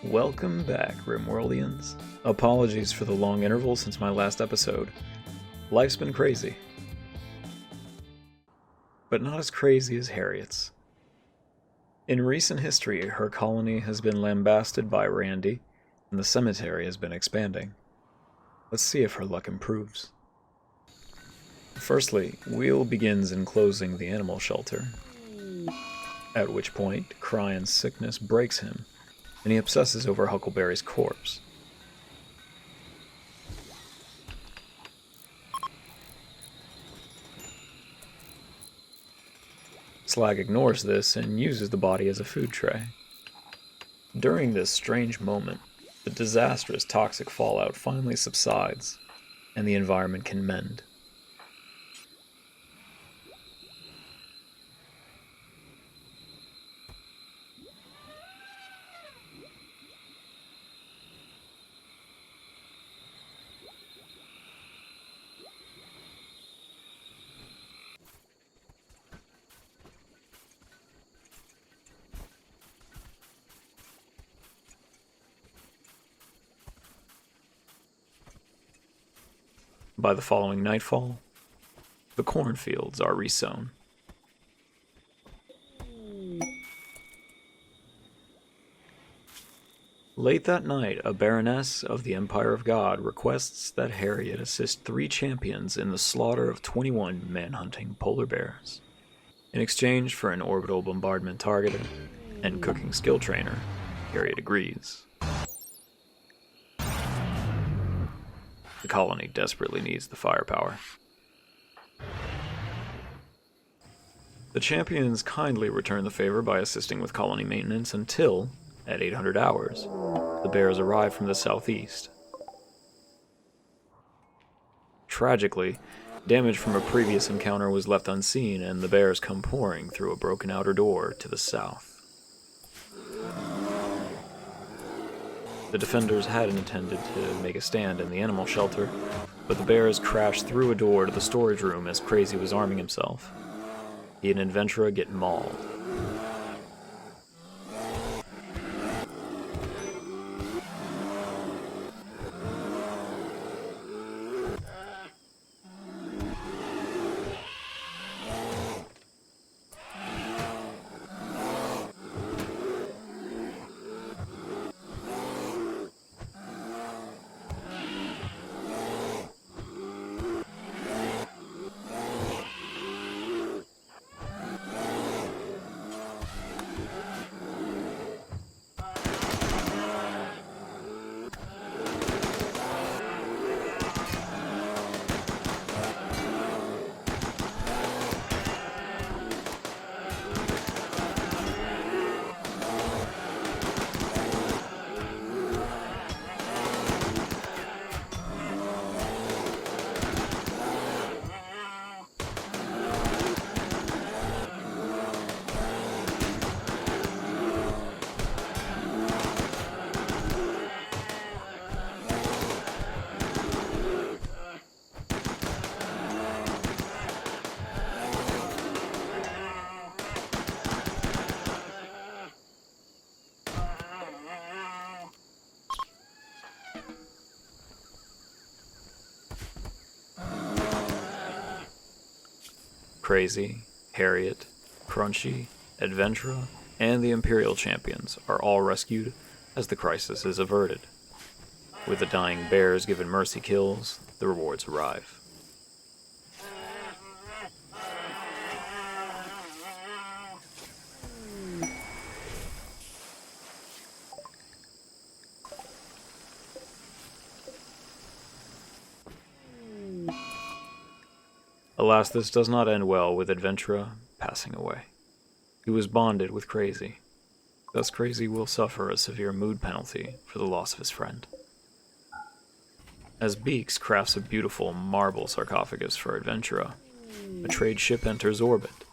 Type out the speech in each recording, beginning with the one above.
Welcome back, Rimworldians. Apologies for the long interval since my last episode. Life's been crazy. But not as crazy as Harriet's. In recent history, her colony has been lambasted by Randy, and the cemetery has been expanding. Let's see if her luck improves. Firstly, Wheel begins enclosing the animal shelter, at which point Cryan's sickness breaks him, and he obsesses over Huckleberry's corpse. Slag ignores this and uses the body as a food tray. During this strange moment, the disastrous toxic fallout finally subsides, and the environment can mend. By the following nightfall, the cornfields are resown. Late that night, a baroness of the Empire of God requests that Harriet assist 3 champions in the slaughter of 21 man-hunting polar bears. In exchange for an orbital bombardment targeter and cooking skill trainer, Harriet agrees. The colony desperately needs the firepower. The champions kindly return the favor by assisting with colony maintenance until, at 800 hours, the bears arrive from the southeast. Tragically, damage from a previous encounter was left unseen, and the bears come pouring through a broken outer door to the south. The defenders had intended to make a stand in the animal shelter, but the bears crashed through a door to the storage room as Crazy was arming himself. He and Adventura get mauled. Crazy, Harriet, Crunchy, Adventura, and the Imperial champions are all rescued as the crisis is averted. With the dying bears given mercy kills, the rewards arrive. Alas, this does not end well with Adventura passing away. He was bonded with Crazy. Thus Crazy will suffer a severe mood penalty for the loss of his friend. As Beaks crafts a beautiful marble sarcophagus for Adventura, a trade ship enters orbit.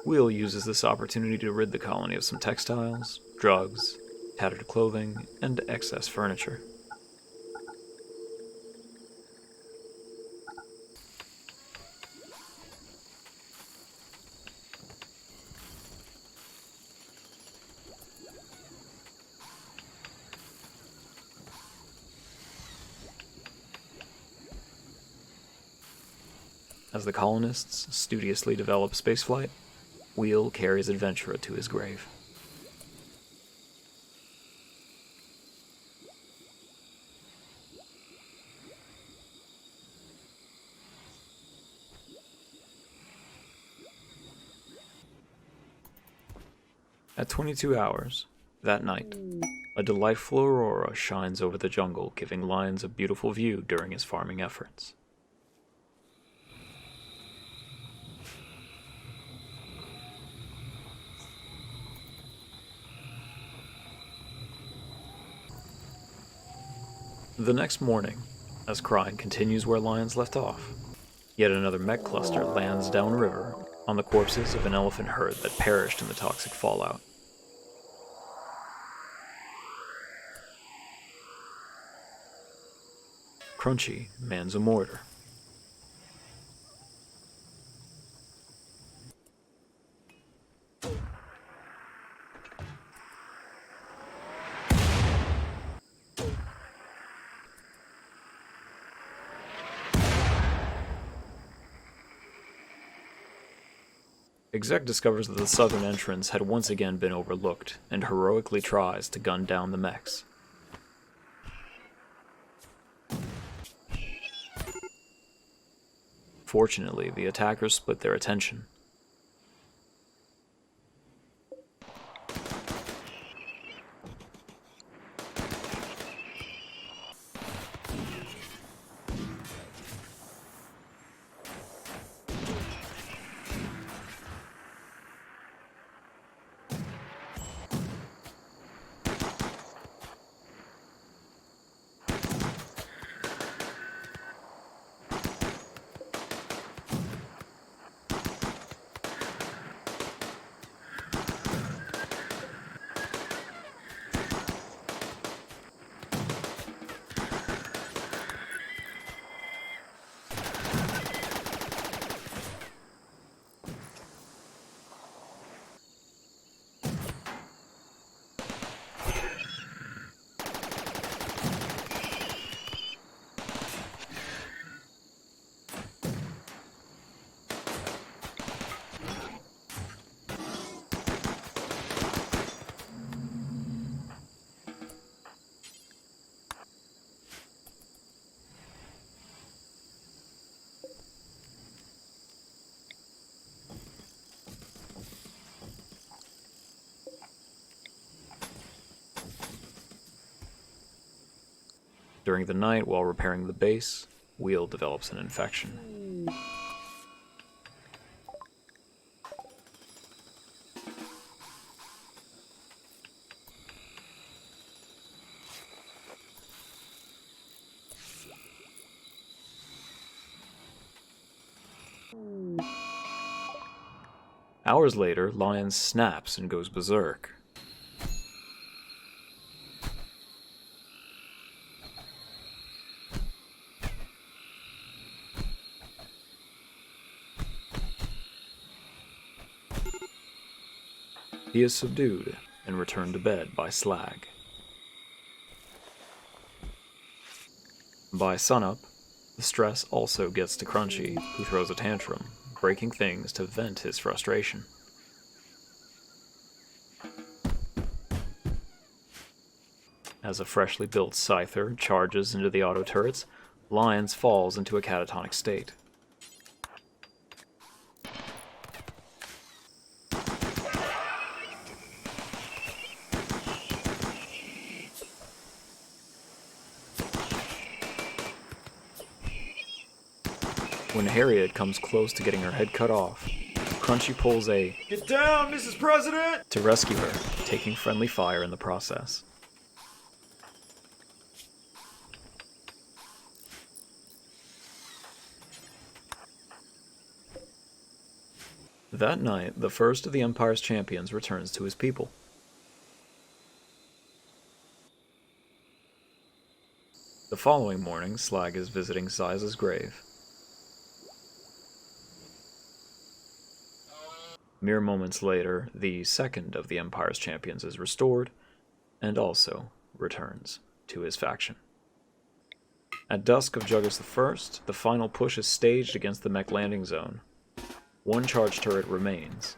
Wheel uses this opportunity to rid the colony of some textiles, drugs, tattered clothing, and excess furniture. As the colonists studiously develop spaceflight, Wheel carries Adventura to his grave. At 22 hours, that night, a delightful aurora shines over the jungle, giving Lions a beautiful view during his farming efforts. The next morning, as Crine continues where Lions left off, yet another mech cluster lands downriver on the corpses of an elephant herd that perished in the toxic fallout. Crunchy mans a mortar. Exec discovers that the southern entrance had once again been overlooked and heroically tries to gun down the mechs. Fortunately, the attackers split their attention. During the night, while repairing the base, Wheel develops an infection. Hours later, Lion snaps and goes berserk. He is subdued and returned to bed by Slag. By sunup, the stress also gets to Crunchy, who throws a tantrum, breaking things to vent his frustration. As a freshly built Scyther charges into the auto turrets, Lions falls into a catatonic state. When Harriet comes close to getting her head cut off, Crunchy pulls a "Get down, Mrs. President!" to rescue her, taking friendly fire in the process. That night, the first of the Empire's champions returns to his people. The following morning, Slag is visiting Siza's grave. Mere moments later, the second of the Empire's champions is restored, and also returns to his faction. At dusk of Juggis I, the final push is staged against the mech landing zone. One charge turret remains.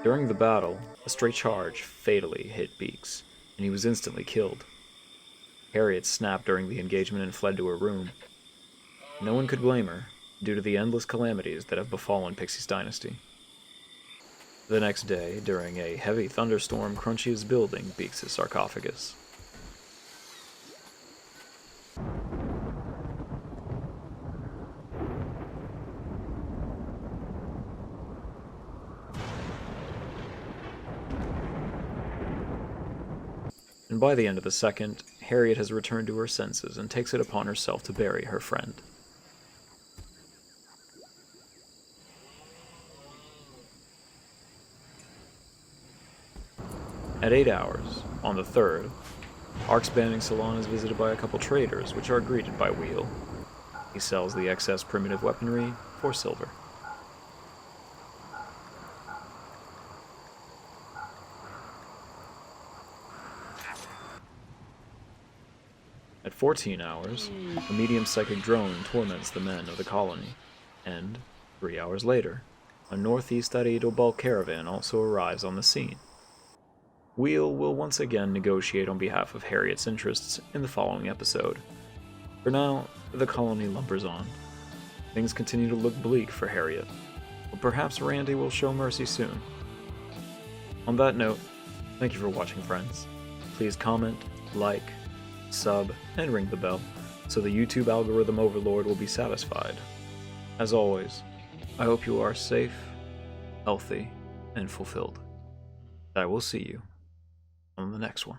During the battle, a stray charge fatally hit Beaks, and he was instantly killed. Harriet snapped during the engagement and fled to her room. No one could blame her, due to the endless calamities that have befallen Pixie's dynasty. The next day, during a heavy thunderstorm, Crunchy is building Beaks' sarcophagus. And by the end of the second, Harriet has returned to her senses and takes it upon herself to bury her friend. At 8 hours, on the 3rd, Ark's banding salon is visited by a couple traders, which are greeted by Wheel. He sells the excess primitive weaponry for silver. At 14 hours, a medium psychic drone torments the men of the colony, and 3 hours later, a northeast Arido bulk caravan also arrives on the scene. Wheel will once again negotiate on behalf of Harriet's interests in the following episode. For now, the colony lumbers on. Things continue to look bleak for Harriet, but perhaps Randy will show mercy soon. On that note, thank you for watching, friends. Please comment, like, sub, and ring the bell, so the YouTube algorithm overlord will be satisfied. As always, I hope you are safe, healthy, and fulfilled. I will see you on the next one.